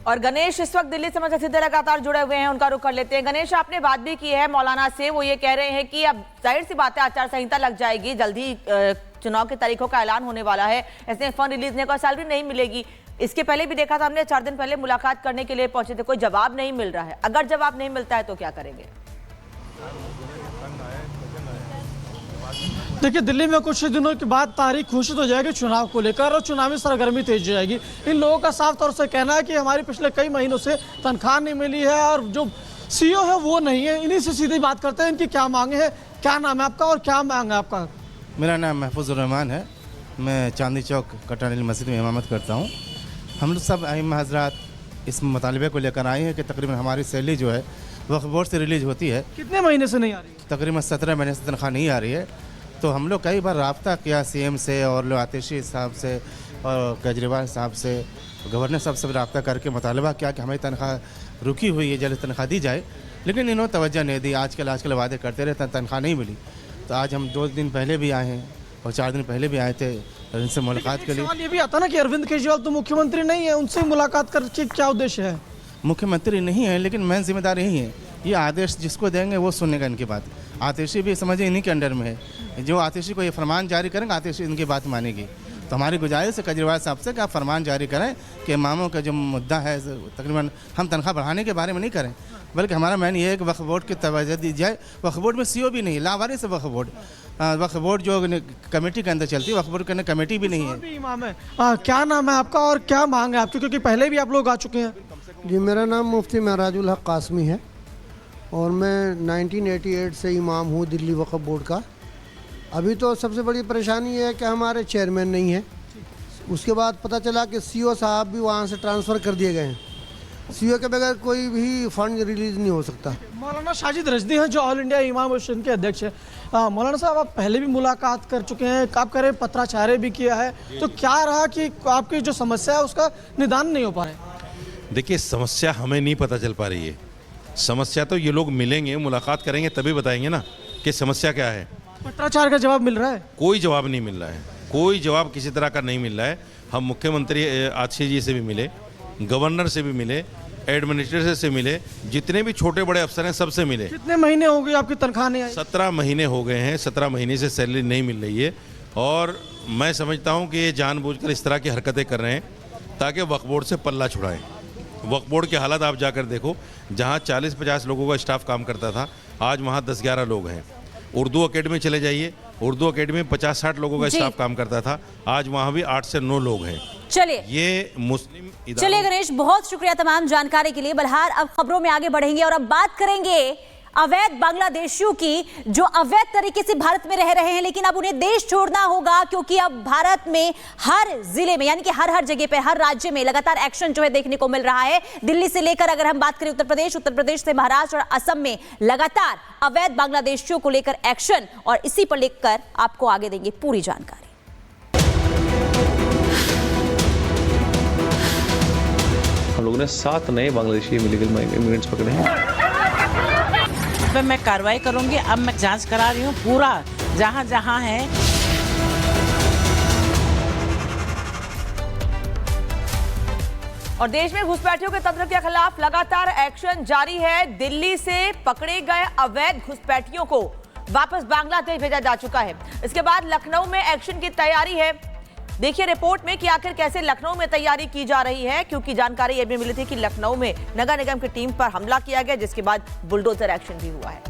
और गणेश इस वक्त दिल्ली समझ सीधे लगातार जुड़े हुए हैं, उनका रुख कर लेते हैं। गणेश, आपने बात भी की है मौलाना से, वो ये कह रहे हैं कि अब जाहिर सी बात है आचार संहिता लग जाएगी, जल्दी चुनाव की तारीखों का ऐलान होने वाला है, ऐसे फंड रिलीज ने का सैलरी नहीं मिलेगी। इसके पहले भी देखा था हमने, 4 दिन पहले मुलाकात करने के लिए पहुंचे थे, कोई जवाब नहीं मिल रहा है। अगर जवाब नहीं मिलता है तो क्या करेंगे? देखिए, दिल्ली में कुछ दिनों के बाद तारीख घोषित हो जाएगी चुनाव को लेकर और चुनावी सरगर्मी तेज हो जाएगी। इन लोगों का साफ तौर से कहना है कि हमारी पिछले कई महीनों से तनख्वाह नहीं मिली है और जो सीईओ है वो नहीं है। इन्हीं से सीधी बात करते हैं, इनकी क्या मांगे हैं। क्या नाम है आपका और क्या मांग है आपका? मेरा नाम महफूजुर रहमान है, मैं चांदनी चौक कटानी मस्जिद में इमामत करता हूँ। हम लोग सब अइम्मा हज़रात इस मुतालबे को लेकर आए हैं कि तकरीबन हमारी सैलरी जो है वक्फ बोर्ड से रिलीज़ होती है। कितने महीने से नहीं आ रही? तकरीबन 17 महीने से तनख्वाह नहीं आ रही है। तो हम लोग कई बार रब्ता किया सीएम से और आतिशी साहब से और केजरीवाल साहब से, गवर्नर साहब से रब्ता करके मुतालबा किया कि हमारी तनख्वाह रुकी हुई है, जल्द तनख्वाह दी जाए, लेकिन इन्होंने तवज्जो नहीं दी। आजकल वादे करते रहे, तनख्वाह नहीं मिली। तो आज हम 2 दिन पहले भी आए हैं और 4 दिन पहले भी आए थे इनसे मुलाकात के लिए। सवाल ये भी आता ना कि अरविंद केजरीवाल तो मुख्यमंत्री नहीं है, उनसे मुलाकात करके क्या उद्देश्य है? मुख्यमंत्री नहीं है लेकिन मेन जिम्मेदार यही है, ये आदेश जिसको देंगे वो सुनेगा इनकी बात। आतिशी भी समझिए इन्हीं के अंडर में है, जो आतिशी को ये फरमान जारी करेंगे आतिशी इनकी बात मानेगी। तो हमारी गुजारिश है केजरीवाल साहब से कि आप फरमान जारी करें कि इमामों का जो मुद्दा है तकरीबन हम तनख्वाह बढ़ाने के बारे में नहीं करें, बल्कि हमारा मैन ये है कि वक्फ बोर्ड की तवज्जो दी जाए। वक्फ बोर्ड में सीईओ भी नहीं, लावारिस है वक्फ बोर्ड। वक्फ बोर्ड जो कमेटी के अंदर चलती है, वक्फ बोर्ड के अंदर कमेटी भी नहीं है। इमाम है। क्या नाम है आपका और क्या मांग है आपकी, क्योंकि पहले भी आप लोग आ चुके हैं? जी, मेरा नाम मुफ्ती महराजुल हक कासमी है और मैं 1988 से इमाम हूँ दिल्ली वक्फ बोर्ड का। अभी तो सबसे बड़ी परेशानी ये है कि हमारे चेयरमैन नहीं है। उसके बाद पता चला कि सीईओ साहब भी वहाँ से ट्रांसफ़र कर दिए गए हैं। सीईओ के बगैर कोई भी फंड रिलीज़ नहीं हो सकता। मौलाना साजिद रजदी हैं जो ऑल इंडिया इमाम एसोसिएशन के अध्यक्ष हैं। मौलाना साहब, आप पहले भी मुलाकात कर चुके हैं, आप कह रहे हैं पत्राचार्य भी किया है, तो क्या रहा कि आपकी जो समस्या है उसका निदान नहीं हो पा रहा है? देखिए, समस्या हमें नहीं पता चल पा रही है। समस्या तो ये लोग मिलेंगे, मुलाकात करेंगे तभी बताएंगे ना कि समस्या क्या है। पत्राचार का जवाब मिल रहा है? कोई जवाब नहीं मिल रहा है, कोई जवाब किसी तरह का नहीं मिल रहा है। हम मुख्यमंत्री आतिशी जी से भी मिले, गवर्नर से भी मिले, एडमिनिस्ट्रेटर से मिले, जितने भी छोटे बड़े अफसर हैं सबसे मिले। कितने महीने हो गए आपकी तनख्वाह नहीं आई? 17 महीने हो गए हैं, 17 महीने से सैलरी नहीं मिल रही है। और मैं समझता हूँ कि ये जानबूझकर इस तरह की हरकतें कर रहे हैं ताकि वक्फ बोर्ड से पल्ला छुड़ाएं। वक्फ बोर्ड के हालात आप जाकर देखो, जहाँ 40-50 लोगों का स्टाफ काम करता था, आज वहाँ 10-11 लोग हैं। उर्दू अकेडमी चले जाइए, उर्दू अकेडमी में 50-60 लोगों का स्टाफ काम करता था, आज वहाँ भी 8 से 9 लोग हैं। चलिए, ये मुस्लिम चलिए गणेश, बहुत शुक्रिया तमाम जानकारी के लिए। बलहार, अब खबरों में आगे बढ़ेंगे और अब बात करेंगे अवैध बांग्लादेशियों की जो अवैध तरीके से भारत में रह रहे हैं, लेकिन अब उन्हें देश छोड़ना होगा क्योंकि अब भारत में हर जिले में, यानी कि हर जगह पे, हर राज्य में लगातार एक्शन जो है देखने को मिल रहा है। दिल्ली से लेकर अगर हम बात करें उत्तर प्रदेश से महाराष्ट्र और असम में लगातार अवैध बांग्लादेशियों को लेकर एक्शन, और इसी पर लेकर आपको आगे देंगे पूरी जानकारी। हम लोगों ने 7 नए बांग्लादेशी इलीगल इमिग्रेंट्स पकड़े हैं। मैं कार्रवाई करूंगी। अब मैं जांच करा रही हूँ पूरा जहां जहां है। और देश में घुसपैठियों के तंत्र के खिलाफ लगातार एक्शन जारी है। दिल्ली से पकड़े गए अवैध घुसपैठियों को वापस बांग्लादेश भेजा जा चुका है। इसके बाद लखनऊ में एक्शन की तैयारी है। देखिए रिपोर्ट में कि आखिर कैसे लखनऊ में तैयारी की जा रही है, क्योंकि जानकारी यह भी मिली थी कि लखनऊ में नगर निगम की टीम पर हमला किया गया, जिसके बाद बुलडोजर एक्शन भी हुआ है।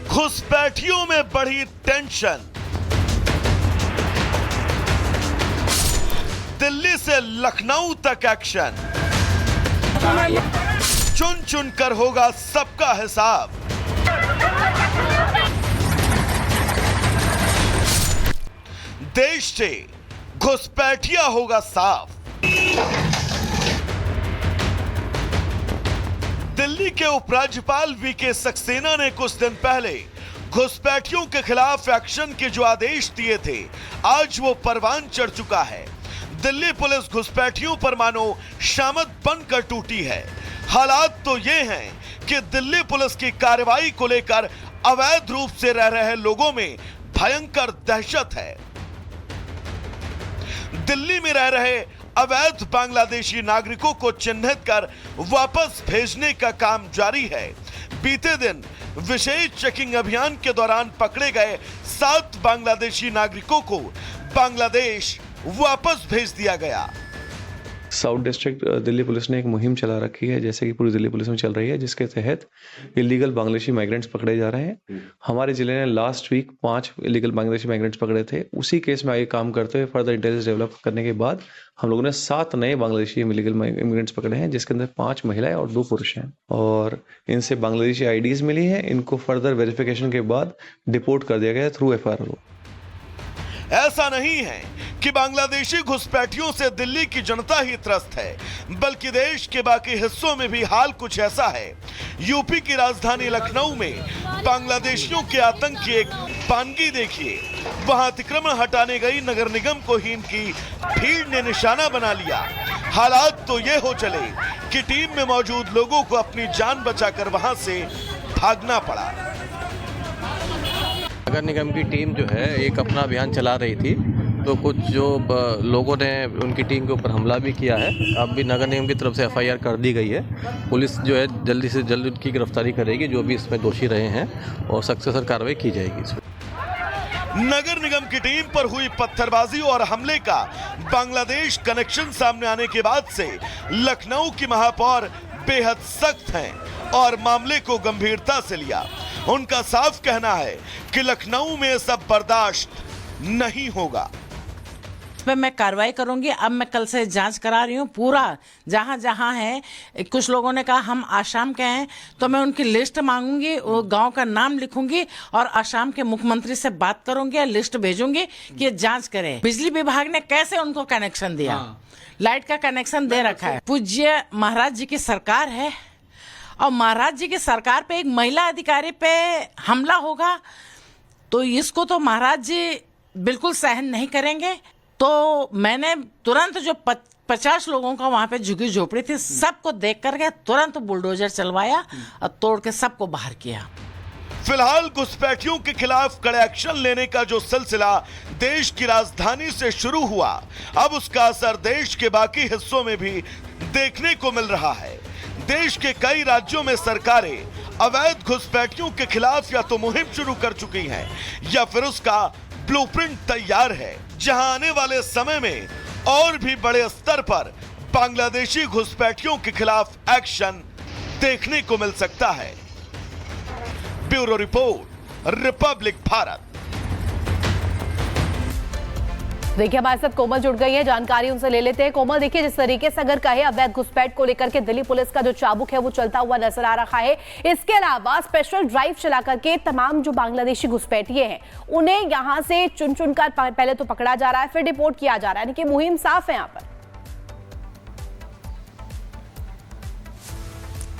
घुसपैठियों में बढ़ी टेंशन। दिल्ली से लखनऊ तक एक्शन। चुन चुन कर होगा सबका हिसाब। देश से घुसपैठिया होगा साफ। दिल्ली के उपराज्यपाल वीके सक्सेना ने कुछ दिन पहले घुसपैठियों के खिलाफ एक्शन के जो आदेश दिए थे, आज वो परवान चढ़ चुका है। दिल्ली पुलिस घुसपैठियों पर मानो शामत बनकर टूटी है। हालात तो ये हैं कि दिल्ली पुलिस की कार्रवाई को लेकर अवैध रूप से रह रहे लोगों में भयंकर दहशत है। दिल्ली में रह रहे अवैध बांग्लादेशी नागरिकों को चिन्हित कर वापस भेजने का काम जारी है। बीते दिन विशेष चेकिंग अभियान के दौरान पकड़े गए 7 बांग्लादेशी नागरिकों को बांग्लादेश वापस भेज दिया गया। साउथ डिस्ट्रिक्ट दिल्ली पुलिस ने एक मुहिम चला रखी है, जैसे कि पूरी दिल्ली पुलिस में चल रही है, जिसके तहत इलीगल बांग्लादेशी माइग्रेंट्स पकड़े जा रहे हैं। हमारे जिले ने last week 5 illegal Bangladeshi migrants पकड़े थे। उसी केस में आगे काम करते हुए फर्दर इंटेलिजेंस डेवलप करने के बाद हम लोगों ने 7 नए बांग्लादेशी इलीगल इमिग्रेंट्स पकड़े हैं, जिसके अंदर 5 महिलाएं और 2 पुरुष हैं, और इनसे बांग्लादेशी आईडीज मिली हैं। इनको फर्दर वेरिफिकेशन के बाद डिपोर्ट कर दिया गया थ्रू FIR। ऐसा नहीं है कि बांग्लादेशी घुसपैठियों से दिल्ली की जनता ही त्रस्त है, बल्कि देश के बाकी हिस्सों में भी हाल कुछ ऐसा है। यूपी की राजधानी लखनऊ में बांग्लादेशियों के आतंक की एक पानगी देखिए। वहां अतिक्रमण हटाने गई नगर निगम को ही इनकी भीड़ ने निशाना बना लिया। हालात तो ये हो चले कि टीम में मौजूद लोगों को अपनी जान बचाकर वहां से भागना पड़ा। नगर निगम की टीम जो है एक अपना अभियान चला रही थी, तो कुछ जो लोगों ने उनकी टीम के ऊपर हमला भी किया है। अब भी नगर निगम की तरफ से FIR कर दी गई है। पुलिस जो है जल्दी से जल्द उनकी गिरफ्तारी करेगी जो भी इसमें दोषी रहे हैं, और सख्त से सख्त कार्रवाई की जाएगी इसमें। नगर निगम की टीम पर हुई पत्थरबाजी और हमले का बांग्लादेश कनेक्शन सामने आने के बाद से लखनऊ की महापौर बेहद सख्त हैं और मामले को गंभीरता से लिया। उनका साफ कहना है कि लखनऊ में सब बर्दाश्त नहीं होगा। पे मैं कार्रवाई करूंगी। अब मैं कल से जांच करा रही हूँ पूरा, जहाँ जहाँ है। कुछ लोगों ने कहा हम आसाम के हैं, तो मैं उनकी लिस्ट मांगूंगी, वो गांव का नाम लिखूंगी और आसाम के मुख्यमंत्री से बात करूंगी, लिस्ट भेजूंगी कि जांच करें बिजली विभाग ने कैसे उनको कनेक्शन दिया। लाइट का कनेक्शन दे रखा है। पूज्य महाराज जी की सरकार है, और महाराज जी की सरकार पे एक महिला अधिकारी पे हमला होगा तो इसको तो महाराज जी बिल्कुल सहन नहीं करेंगे। तो मैंने तुरंत जो 50 लोगों का वहां पे झुग्गी झोपड़ी थी, सबको देख करके तुरंत बुलडोजर चलवाया और तोड़ के सबको बाहर किया। फिलहाल घुसपैठियों के खिलाफ कड़े एक्शन लेने का जो सिलसिला देश की राजधानी से शुरू हुआ, अब उसका असर देश के बाकी हिस्सों में भी देखने को मिल रहा है। देश के कई राज्यों में सरकारें अवैध घुसपैठियों के खिलाफ या तो मुहिम शुरू कर चुकी हैं या फिर उसका ब्लूप्रिंट तैयार है, जहां आने वाले समय में और भी बड़े स्तर पर बांग्लादेशी घुसपैठियों के खिलाफ एक्शन देखने को मिल सकता है। Bureau report, Republic Bharat. देखिए हमारे साथ कोमल जुड़ गई है, जानकारी उनसे ले लेते हैं। कोमल, देखिए जिस तरीके से अगर कहे अवैध घुसपैठ को लेकर के दिल्ली पुलिस का जो चाबुक है वो चलता हुआ नजर आ रहा है। इसके अलावा स्पेशल ड्राइव चला करके तमाम जो बांग्लादेशी घुसपैठिए हैं उन्हें यहां से चुन चुनकर पहले तो पकड़ा जा रहा है, फिर डिपोर्ट किया जा रहा है, यानी कि मुहिम साफ है यहाँ पर।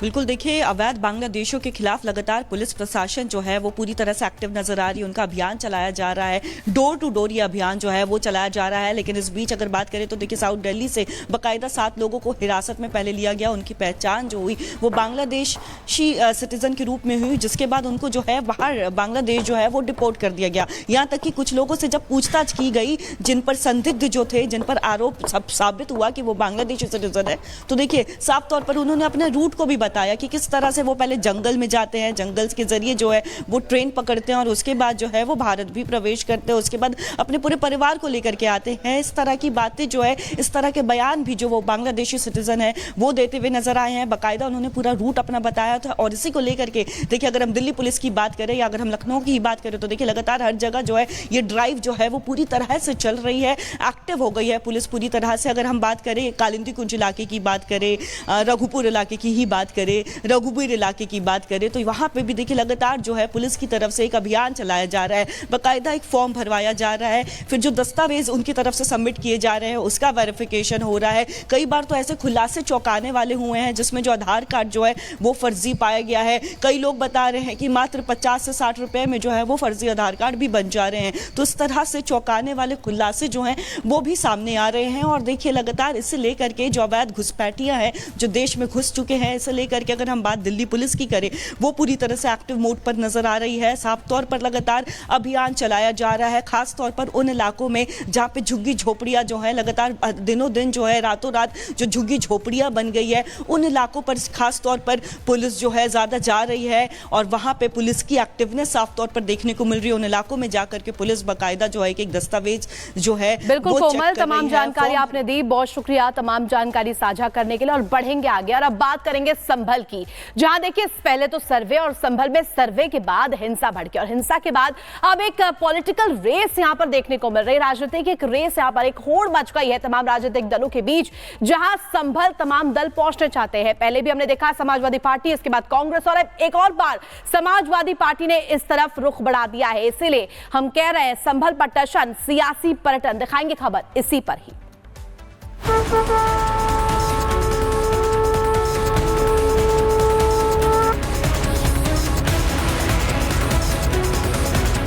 बिल्कुल, देखिए अवैध बांग्लादेशियों के खिलाफ लगातार पुलिस प्रशासन जो है वो पूरी तरह से एक्टिव नजर आ रही है। उनका अभियान चलाया जा रहा है, डोर टू डोर ये अभियान जो है वो चलाया जा रहा है। लेकिन इस बीच अगर बात करें तो देखिए साउथ दिल्ली से बाकायदा 7 लोगों को हिरासत में पहले लिया गया। उनकी पहचान जो हुई वो बांग्लादेशी सिटीजन के रूप में हुई, जिसके बाद उनको जो है बाहर बांग्लादेश जो है वो डिपोर्ट कर दिया गया। यहाँ तक कि कुछ लोगों से जब पूछताछ की गई, जिन पर संदिग्ध जो थे, जिन पर आरोप साबित हुआ कि वो बांग्लादेशी सिटीजन है, तो देखिए साफ तौर पर उन्होंने अपने रूट को भी बताया कि किस तरह से वो पहले जंगल में जाते हैं, जंगल के जरिए जो है वो ट्रेन पकड़ते हैं और उसके बाद जो है वो भारत भी प्रवेश करते हैं, उसके बाद अपने पूरे परिवार को लेकर के आते हैं। इस तरह की बातें जो है, इस तरह के बयान भी जो वो बांग्लादेशी सिटीजन है वो देते हुए नजर आए हैं। बाकायदा उन्होंने पूरा रूट अपना बताया था और इसी को लेकर के देखिए अगर हम दिल्ली पुलिस की बात करें या अगर हम लखनऊ की बात करें तो देखिए लगातार हर जगह जो है ये ड्राइव जो है वो पूरी तरह से चल रही है, एक्टिव हो गई है पुलिस पूरी तरह से। अगर हम बात करें कालिंदी कुंज इलाके की बात करें, रघुपुर इलाके की ही बात करें, रघुबीर इलाके की बात करें तो वहां पे भी देखिए लगातार जो है पुलिस की तरफ से एक अभियान चलाया जा रहा है। बाकायदा एक फॉर्म भरवाया जा रहा है, फिर जो दस्तावेज उनकी तरफ से सबमिट किए जा रहे हैं उसका वेरिफिकेशन हो रहा है। कई बार तो ऐसे खुलासे चौंकाने वाले हुए हैं जिसमें जो आधार कार्ड जो है वो फर्जी पाया गया है। कई लोग बता रहे हैं कि मात्र 50 से 60 रुपए में जो है वो फर्जी आधार कार्ड भी बन जा रहे हैं। तो इस तरह से चौंकाने वाले खुलासे जो हैं वो भी सामने आ रहे हैं। और देखिए लगातार इसे लेकर के जो अवैध घुसपैठियां हैं जो देश में घुस चुके हैं, इसे लेकर के अगर हम बात दिल्ली पुलिस की करें, वो पूरी तरह से एक्टिव मोड पर नजर आ रही है। साफ तौर पर लगातार अभियान चलाया जा रहा है, खास तौर पर उन इलाकों में जहाँ पे झुग्गी झोपड़ियाँ जो है लगातार दिनों दिन जो है रातों रात जो झुग्गी झोपड़ियाँ बन गई है, उन इलाकों पर खास तौर पर पुलिस जो है ज़्यादा जा रही है और वहाँ पे पुलिस की एक्टिवनेस साफ तौर पर देखने को मिल रही है। उन इलाकों में जाकर के पुलिस बाकायदा जो है एक दस्तावेज जो है बिल्कुल कोमल, तमाम जानकारी आपने दी, बहुत शुक्रिया तमाम जानकारी साझा करने के लिए। और बढ़ेंगे आगे और अब बात करेंगे संभल की, जहां देखिए पहले तो सर्वे और संभल में सर्वे के बाद हिंसा भड़की और हिंसा के बाद अब एक पॉलिटिकल रेस यहां पर देखने को मिल रही है। राजनीतिक एक रेस यहां पर एक होड़ मच गई है तमाम राजनीतिक दलों के बीच, जहां संभल तमाम दल पहुंचना चाहते हैं। पहले भी हमने देखा समाजवादी पार्टी, इसके बाद कांग्रेस और अब एक और बार समाजवादी पार्टी ने इस तरफ रुख बढ़ा दिया है। इसीलिए हम कह रहे हैं संभल पटसन सियासी पर्यटन, दिखाएंगे खबर इसी पर ही।